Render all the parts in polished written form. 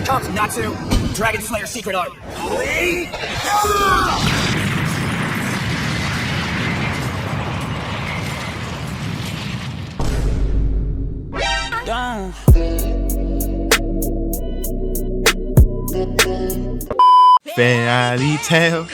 comes Natsu, Dragon Slayer Secret Art. Done. Fairy tale,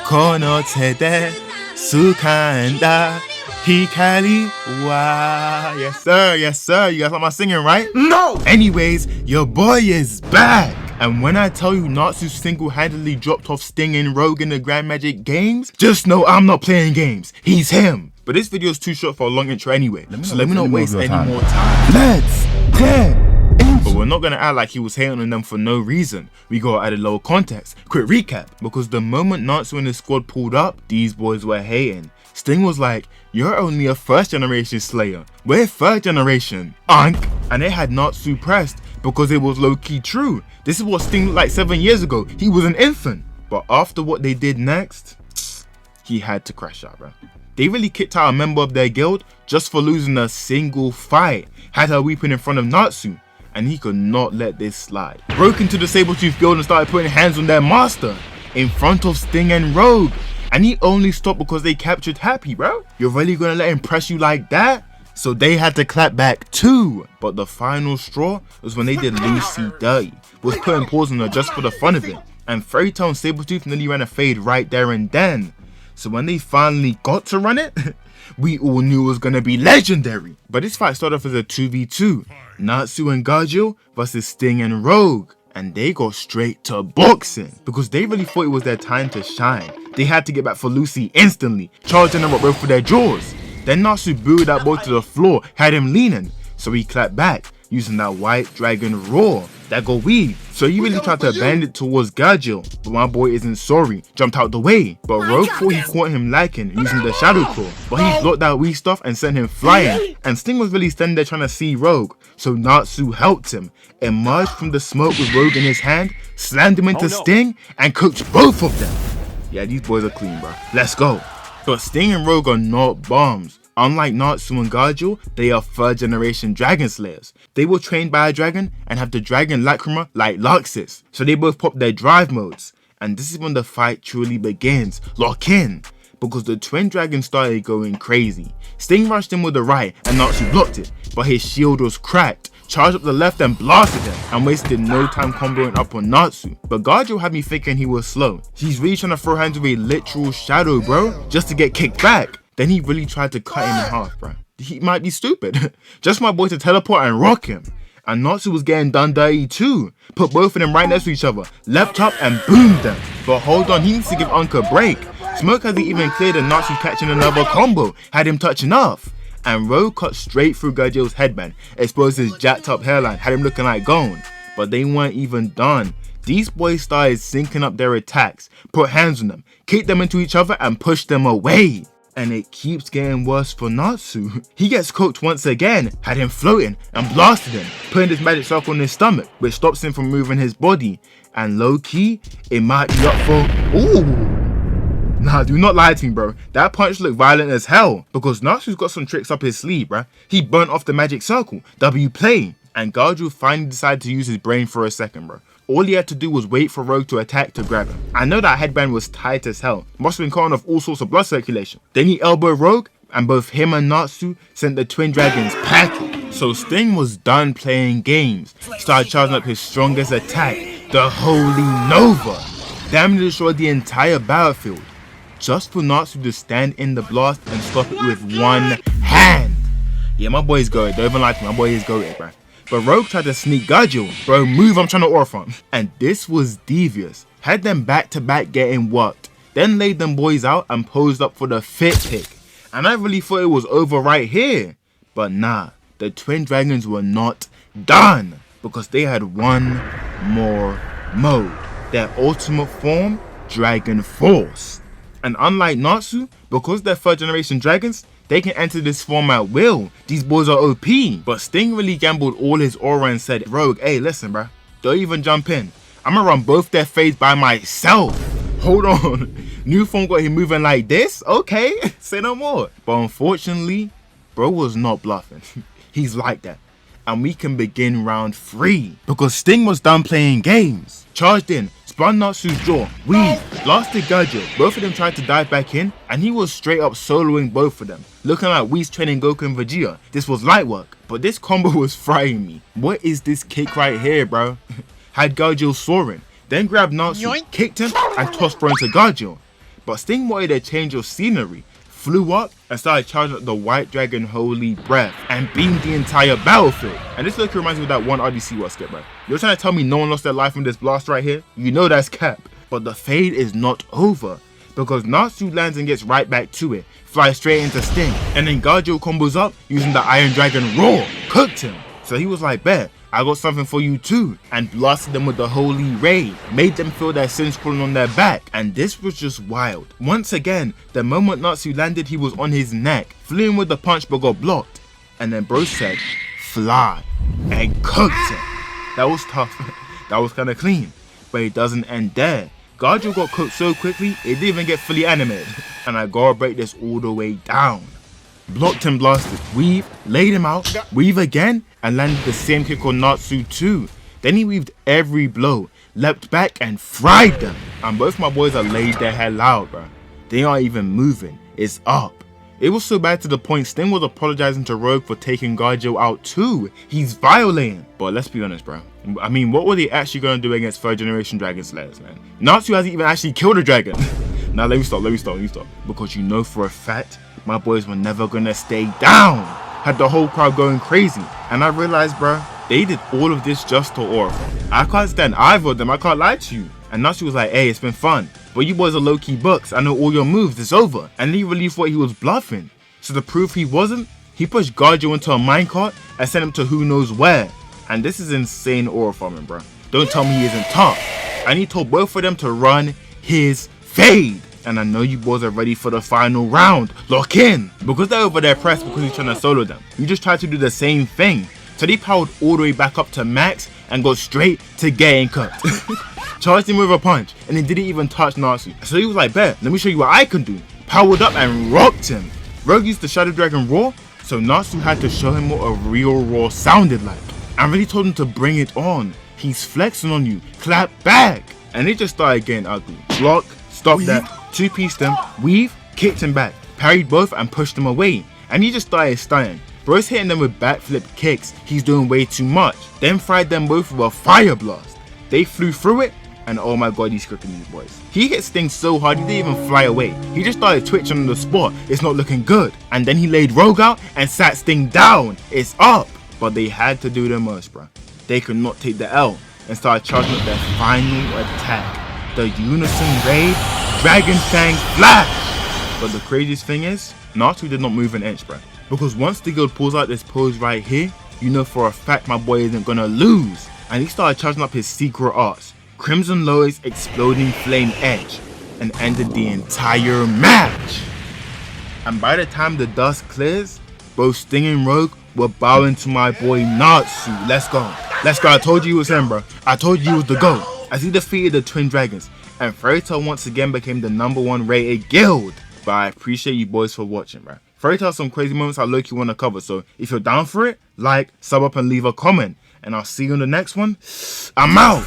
kono tede, sukanda, hikari wa. Yes sir, yes sir. You guys like my singing, right? No! Anyways, your boy is back. And when I tell you Natsu single-handedly dropped off Sting and Rogue in the Grand Magic games, just know I'm not playing games. He's him. But this video is too short for a long intro anyway, so let me not waste any more time. Let's get into. But we're not gonna act like he was hating on them for no reason. We gotta add a little context. Quick recap, because the moment Natsu and his squad pulled up, these boys were hating. Sting was like, you're only a first generation Slayer. We're third generation. And they had Natsu pressed because it was low-key true. This is what Sting looked like 7 years ago. He was an infant. But after what they did next, he had to crash out, bro. They really kicked out a member of their guild just for losing a single fight. Had her weeping in front of Natsu, and he could not let this slide. Broke into the Sabretooth guild and started putting hands on their master in front of Sting and Rogue. And he only stopped because they captured Happy, bro. You're really gonna let him press you like that? So they had to clap back too. But the final straw was when they did Lucy dirty. Was putting paws on her just for the fun of it. And Fairy Tail and Sabretooth nearly ran a fade right there and then. So when they finally got to run it, we all knew it was gonna be legendary. But this fight started off as a 2v2. Natsu and Gajeel versus Sting and Rogue. And they got straight to boxing because they really thought it was their time to shine. They had to get back for Lucy instantly, charging them up both for their jaws. Then Natsu booed that boy to the floor, had him leaning, so he clapped back using that white dragon roar that got weave. So he really tried to bend it towards Gajeel, but my boy isn't sorry, jumped out the way. But Rogue thought he caught him lacking using the shadow claw, but he blocked that weave stuff and sent him flying. And Sting was really standing there trying to see Rogue, so Natsu helped him, emerged from the smoke with Rogue in his hand, slammed him into Sting, and cooked both of them. Yeah, these boys are clean, bro. Let's go. But Sting and Rogue are not bombs. Unlike Natsu and Gajeel, they are third generation Dragon Slayers. They were trained by a dragon and have the dragon lacrima like Luxus. So they both pop their drive modes. And this is when the fight truly begins. Lock in. Because the twin dragons started going crazy. Sting rushed in with the right and Natsu blocked it. But his shield was cracked. Charged up the left and blasted him. And wasted no time comboing up on Natsu. But Gajeel had me thinking he was slow. He's really trying to throw hands with a literal shadow, bro. Just to get kicked back. Then he really tried to cut him in half, bro. He might be stupid. Just my boy to teleport and rock him. And Natsu was getting done dirty too. Put both of them right next to each other. Leapt up and boomed them. But hold on, he needs to give Unc a break. Smoke hasn't even cleared and Natsu catching another combo. Had him touching off. And Rogue cut straight through Gajeel's headband. Exposed his jacked up hairline. Had him looking like gone. But they weren't even done. These boys started syncing up their attacks. Put hands on them. Kicked them into each other and pushed them away. And it keeps getting worse for Natsu. He gets cooked once again, had him floating and blasted him, putting his magic circle on his stomach, which stops him from moving his body. And low key, it might be up for, ooh. Nah, do not lie to me, bro. That punch looked violent as hell because Natsu's got some tricks up his sleeve, bro. He burnt off the magic circle, W play. And Gajeel finally decided to use his brain for a second, bro. All he had to do was wait for Rogue to attack to grab him. I know that headband was tight as hell. Must have been cutting off all sorts of blood circulation. Then he elbowed Rogue, and both him and Natsu sent the twin dragons packing. So Sting was done playing games. Started charging up his strongest attack, the Holy Nova. Damn near destroyed the entire battlefield. Just for Natsu to stand in the blast and stop it with one hand. Yeah, my boy's goated. Don't even lie to me, my boy is goated, bro. But Rogue tried to sneak Gajeel. Bro, move, I'm trying to aura from. And this was devious. Had them back to back getting worked. Then laid them boys out and posed up for the fit pick. And I really thought it was over right here. But nah, the twin dragons were not done. Because they had one more mode. Their ultimate form, Dragon Force. And unlike Natsu, because they're third generation dragons, they can enter this form at will. These boys are OP. But Sting really gambled all his aura and said, Rogue, hey listen bro, don't even jump in. I'm gonna run both their fades by myself. Hold on, new form got him moving like this? Okay, say no more. But unfortunately, bro was not bluffing. He's like that. and we can begin round 3. Because Sting was done playing games. Charged in, spun Natsu's jaw, weaved, blasted Gajeel. Both of them tried to dive back in, and he was straight up soloing both of them. Looking like Whis training Goku and Vegeta. This was light work, but this combo was frying me. What is this kick right here, bro? Had Gajeel soaring, then grabbed Natsu, kicked him, and tossed bro into Gajeel. But Sting wanted a change of scenery, flew up and started charging up the White Dragon Holy Breath and beamed the entire battlefield. And this look reminds me of that one RDC what skip, bro. You're trying to tell me no one lost their life from this blast right here? You know that's cap. But the fade is not over, because Natsu lands and gets right back to it, flies straight into Sting, and then Gajeel combos up using the Iron Dragon Roar, cooked him. So he was like, bet, I got something for you too, and blasted them with the Holy Ray, made them feel their sins crawling on their back, and this was just wild. Once again, the moment Natsu landed, he was on his neck, flew in with the punch but got blocked, and then bro said, fly, and cooked him. That was tough, that was kinda clean, but it doesn't end there. Gajeel got cooked so quickly, it didn't even get fully animated, and I gotta break this all the way down. Blocked and blasted, weave, laid him out, weave again, and landed the same kick on Natsu too. Then he weaved every blow, leapt back and fried them. And both my boys are laid their hell out, bro. They aren't even moving, it's up. It was so bad to the point Sting was apologizing to Rogue for taking Gajeel out too. He's violating. But let's be honest, bro. I mean, what were they actually going to do against 3rd generation Dragon Slayers, man? Natsu hasn't even actually killed a dragon. Now let me stop. Because you know for a fact, my boys were never gonna stay down. Had the whole crowd going crazy. And I realized, bro, they did all of this just to Oracle. I can't stand either of them, I can't lie to you. And Natsu was like, hey, it's been fun, but you boys are low-key bucks, I know all your moves, it's over. And he really thought he was bluffing. So to prove he wasn't, he pushed Gajeel into a minecart and sent him to who knows where. And this is insane aura farming, bro. Don't tell me he isn't tough. And he told both of them to run his fade. And I know you boys are ready for the final round. Lock in. Because they're over there pressed because he's trying to solo them. You just tried to do the same thing. So they powered all the way back up to max and got straight to getting cooked. Charged him with a punch and he didn't even touch Natsu. So he was like, bet, let me show you what I can do. Powered up and rocked him. Rogue used the Shadow Dragon Roar, so Natsu had to show him what a real roar sounded like. And really told him to bring it on. He's flexing on you. Clap back. And it just started getting ugly. Block, stop that, 2-pieced him, weave, kicked him back, parried both and pushed him away. And he just started stunning. Bro's hitting them with backflip kicks, he's doing way too much. Then fried them both with a fire blast. They flew through it, and oh my god, he's scripting these boys. He hit Sting so hard he didn't even fly away. He just started twitching on the spot, it's not looking good. And then he laid Rogue out and sat Sting down, it's up. But they had to do the most, bro. They could not take the L and started charging up their final attack. The Unison Raid Dragon Fang Flash. But the craziest thing is, Natsu did not move an inch, bro. Because once the guild pulls out this pose right here, you know for a fact my boy isn't gonna lose. And he started charging up his secret arts, Crimson Lowe's Exploding Flame Edge, and ended the entire match. And by the time the dust clears, both Sting and Rogue were bowing to my boy Natsu. Let's go. Let's go. I told you it was him, bro. I told you he was the GOAT. As he defeated the Twin Dragons, and Fairy Tail once again became the #1 rated guild. But I appreciate you boys for watching, bro. Fairy Tail has some crazy moments I low-key want to cover, so if you're down for it, like, sub up and leave a comment. And I'll see you in the next one. I'm out.